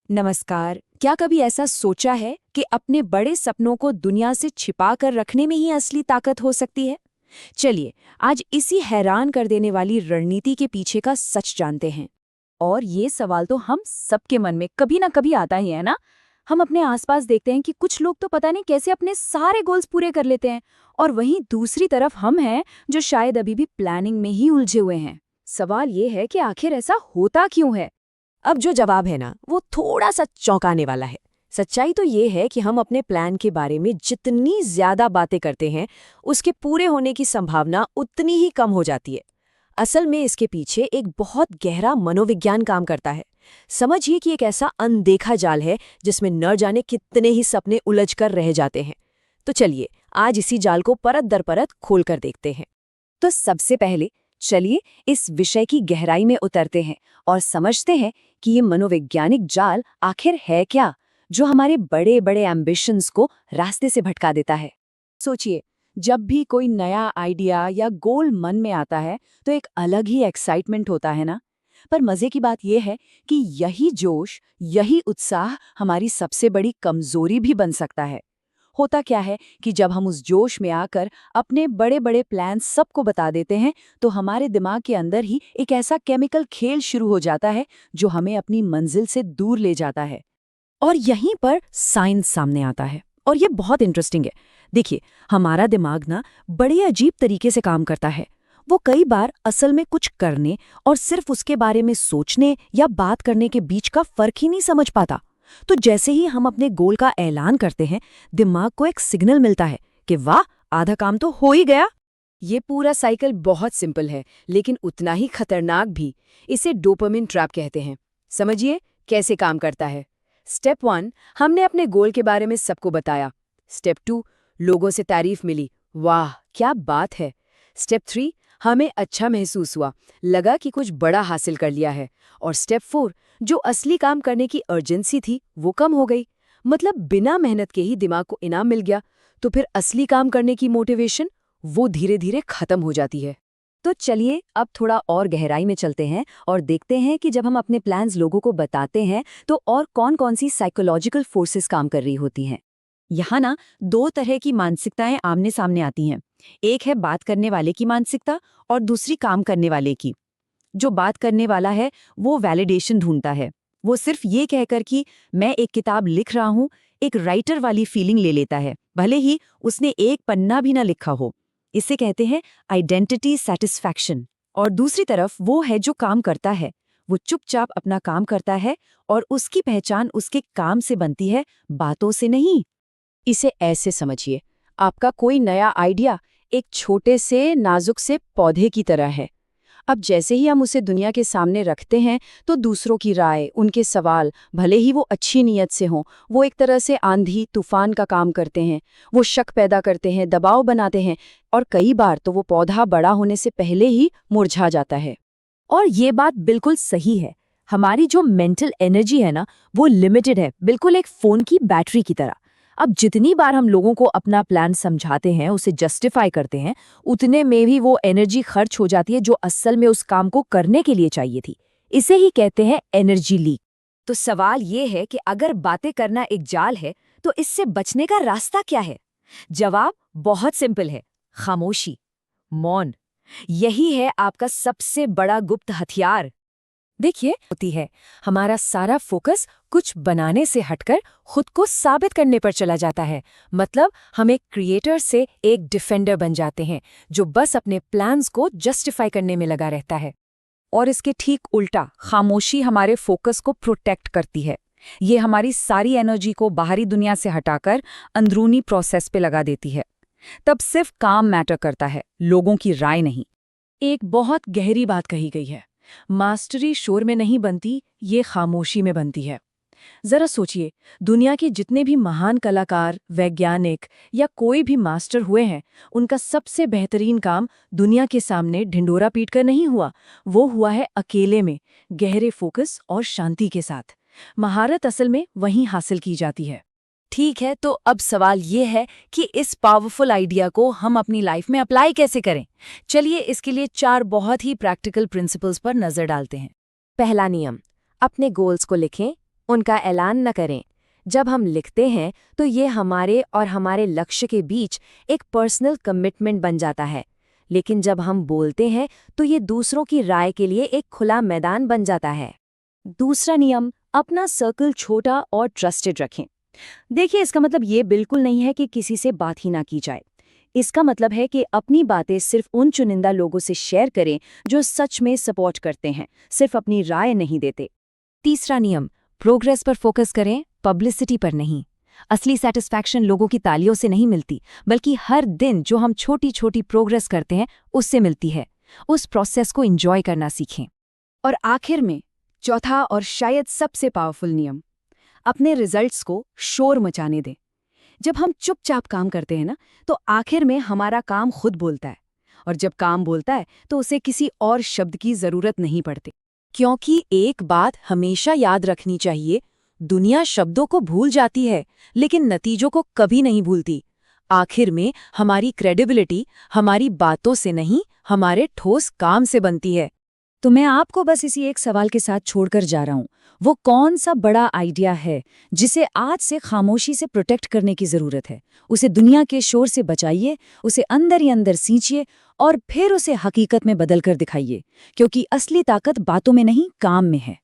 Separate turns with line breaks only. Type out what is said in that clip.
नमस्कार। क्या कभी ऐसा सोचा है कि अपने बड़े सपनों को दुनिया से छिपा कर रखने में ही असली ताकत हो सकती है? चलिए, आज इसी हैरान कर देने वाली रणनीति के पीछे का सच जानते हैं। और ये सवाल तो हम सबके मन में कभी ना कभी आता ही है ना। हम अपने आसपास देखते हैं कि कुछ लोग तो पता नहीं कैसे अपने सारे गोल्स पूरे कर लेते हैं, और वहीं दूसरी तरफ हम हैं जो शायद अभी भी प्लानिंग में ही उलझे हुए हैं। सवाल ये है कि आखिर ऐसा होता क्यों है?
अब जो जवाब है ना वो थोड़ा सा चौंकाने वाला है। सच्चाई तो ये है कि हम अपने प्लान के बारे में जितनी ज्यादा बातें करते हैं उसके पूरे होने की संभावना उतनी ही कम हो जाती है। असल में इसके पीछे एक बहुत गहरा मनोविज्ञान काम करता है। समझिए कि एक ऐसा अनदेखा जाल है जिसमें न जाने कितने ही सपने उलझ कर रह जाते हैं। तो चलिए आज इसी जाल को परत दर परत खोल कर देखते हैं।
तो सबसे पहले चलिए इस विषय की गहराई में उतरते हैं और समझते हैं कि ये मनोवैज्ञानिक जाल आखिर है क्या, जो हमारे बड़े बड़े एम्बिशंस को रास्ते से भटका देता है। सोचिए, जब भी कोई नया आइडिया या गोल मन में आता है तो एक अलग ही एक्साइटमेंट होता है ना। पर मजे की बात यह है कि यही जोश, यही उत्साह हमारी सबसे बड़ी कमजोरी भी बन सकता है। होता क्या है कि जब हम उस जोश में आकर अपने बड़े बड़े प्लान सबको बता देते हैं तो हमारे दिमाग के अंदर ही एक ऐसा केमिकल खेल शुरू हो जाता है जो हमें अपनी मंजिल से दूर ले जाता है। और यहीं पर साइंस सामने आता है, और ये बहुत इंटरेस्टिंग है। देखिए, हमारा दिमाग ना बड़े अजीब तरीके से काम करता है। वो कई बार असल में कुछ करने और सिर्फ उसके बारे में सोचने या बात करने के बीच का फर्क ही नहीं समझ पाता। तो जैसे ही हम अपने गोल का ऐलान करते हैं, दिमाग को एक सिग्नल मिलता है कि वाह, आधा काम तो हो ही गया। ये पूरा साइकिल बहुत सिंपल है, लेकिन उतना ही खतरनाक भी। इसे डोपामिन ट्रैप कहते हैं। समझिए कैसे काम करता है। स्टेप 1, हमने अपने गोल के बारे में सबको बताया। स्टेप 2, लोगों से तारीफ मिली, वाह क्या बात है। स्टेप 3, हमें अच्छा महसूस हुआ, लगा कि कुछ बड़ा हासिल कर लिया है। और स्टेप 4, जो असली काम करने की अर्जेंसी थी वो कम हो गई। मतलब बिना मेहनत के ही दिमाग को इनाम मिल गया। तो फिर असली काम करने की मोटिवेशन वो धीरे धीरे खत्म हो जाती है। तो चलिए अब थोड़ा और गहराई में चलते हैं और देखते हैं कि जब हम अपने प्लान्स लोगों को बताते हैं तो और कौन कौन सी साइकोलॉजिकल फोर्सेस काम कर रही होती हैं। यहाँ ना दो तरह की मानसिकताएं आमने सामने आती हैं। एक है बात करने वाले की मानसिकता और दूसरी काम करने वाले की। जो बात करने वाला है वो वैलिडेशन ढूंढता है। वो सिर्फ ये कहकर कि मैं एक किताब लिख रहा हूँ, एक राइटर वाली फीलिंग ले लेता है, भले ही उसने एक पन्ना भी ना लिखा हो। इसे कहते हैं आइडेंटिटी सेटिस्फैक्शन। और दूसरी तरफ वो है जो काम करता है। वो चुपचाप अपना काम करता है और उसकी पहचान उसके काम से बनती है, बातों से नहीं। इसे ऐसे समझिए, आपका कोई नया आइडिया एक छोटे से नाजुक से पौधे की तरह है। अब जैसे ही हम उसे दुनिया के सामने रखते हैं तो दूसरों की राय, उनके सवाल, भले ही वो अच्छी नीयत से हों, वो एक तरह से आंधी तूफान का काम करते हैं। वो शक पैदा करते हैं, दबाव बनाते हैं, और कई बार तो वो पौधा बड़ा होने से पहले ही मुरझा जाता है। और ये बात बिल्कुल सही है। हमारी जो मेंटल एनर्जी है ना, वो लिमिटेड है, बिल्कुल एक फोन की बैटरी की तरह। अब जितनी बार हम लोगों को अपना प्लान समझाते हैं, उसे जस्टिफाई करते हैं, उतने में भी वो एनर्जी खर्च हो जाती है जो असल में उस काम को करने के लिए चाहिए थी। इसे ही कहते हैं एनर्जी लीक। तो सवाल ये है कि अगर बातें करना एक जाल है तो इससे बचने का रास्ता क्या है? जवाब बहुत सिंपल है, खामोशी, मौन। यही है आपका सबसे बड़ा गुप्त हथियार। देखिए, होती है हमारा सारा फोकस कुछ बनाने से हटकर खुद को साबित करने पर चला जाता है। मतलब हम एक क्रिएटर से एक डिफेंडर बन जाते हैं जो बस अपने प्लान्स को जस्टिफाई करने में लगा रहता है। और इसके ठीक उल्टा, खामोशी हमारे फोकस को प्रोटेक्ट करती है। ये हमारी सारी एनर्जी को बाहरी दुनिया से हटाकर अंदरूनी प्रोसेस पे लगा देती है। तब सिर्फ काम मैटर करता है, लोगों की राय नहीं। एक बहुत गहरी बात कही गई है, मास्टरी शोर में नहीं बनती, ये खामोशी में बनती है। जरा सोचिए, दुनिया के जितने भी महान कलाकार, वैज्ञानिक या कोई भी मास्टर हुए हैं, उनका सबसे बेहतरीन काम दुनिया के सामने ढिंढोरा पीटकर नहीं हुआ, वो हुआ है अकेले में, गहरे फोकस और शांति के साथ। महारत असल में वहीं हासिल की जाती है। ठीक है, तो अब सवाल ये है कि इस पावरफुल आइडिया को हम अपनी लाइफ में अप्लाई कैसे करें। चलिए इसके लिए 4 बहुत ही प्रैक्टिकल प्रिंसिपल्स पर नजर डालते हैं। पहला नियम, अपने गोल्स को लिखें,
उनका ऐलान न करें। जब हम लिखते हैं तो ये हमारे और हमारे लक्ष्य के बीच एक पर्सनल कमिटमेंट बन जाता है, लेकिन जब हम बोलते हैं तो ये दूसरों की राय के लिए एक खुला मैदान बन जाता है।
दूसरा नियम, अपना सर्कल छोटा और ट्रस्टेड रखें। देखिए, इसका मतलब ये बिल्कुल नहीं है कि किसी से बात ही ना की जाए। इसका मतलब है कि अपनी बातें सिर्फ उन चुनिंदा लोगों से शेयर करें जो सच में सपोर्ट करते हैं, सिर्फ अपनी राय नहीं देते।
तीसरा नियम, प्रोग्रेस पर फोकस करें, पब्लिसिटी पर नहीं। असली सैटिस्फैक्शन लोगों की तालियों से नहीं मिलती, बल्कि हर दिन जो हम छोटी छोटी प्रोग्रेस करते हैं उससे मिलती है। उस प्रोसेस को एंजॉय करना सीखें।
और आखिर में चौथा और शायद सबसे पावरफुल नियम, अपने रिजल्ट्स को शोर मचाने दें। जब हम चुपचाप काम करते हैं ना, तो आखिर में हमारा काम खुद बोलता है, और जब काम बोलता है तो उसे किसी और शब्द की जरूरत नहीं पड़ती।
क्योंकि एक बात हमेशा याद रखनी चाहिए, दुनिया शब्दों को भूल जाती है लेकिन नतीजों को कभी नहीं भूलती। आखिर में हमारी क्रेडिबिलिटी हमारी बातों से नहीं, हमारे ठोस काम से बनती है।
तो मैं आपको बस इसी एक सवाल के साथ छोड़कर जा रहा हूँ। वो कौन सा बड़ा आइडिया है जिसे आज से खामोशी से प्रोटेक्ट करने की जरूरत है? उसे दुनिया के शोर से बचाइए, उसे अंदर ही अंदर सींचिए और फिर उसे हकीकत में बदल कर दिखाइए, क्योंकि असली ताकत बातों में नहीं, काम में है।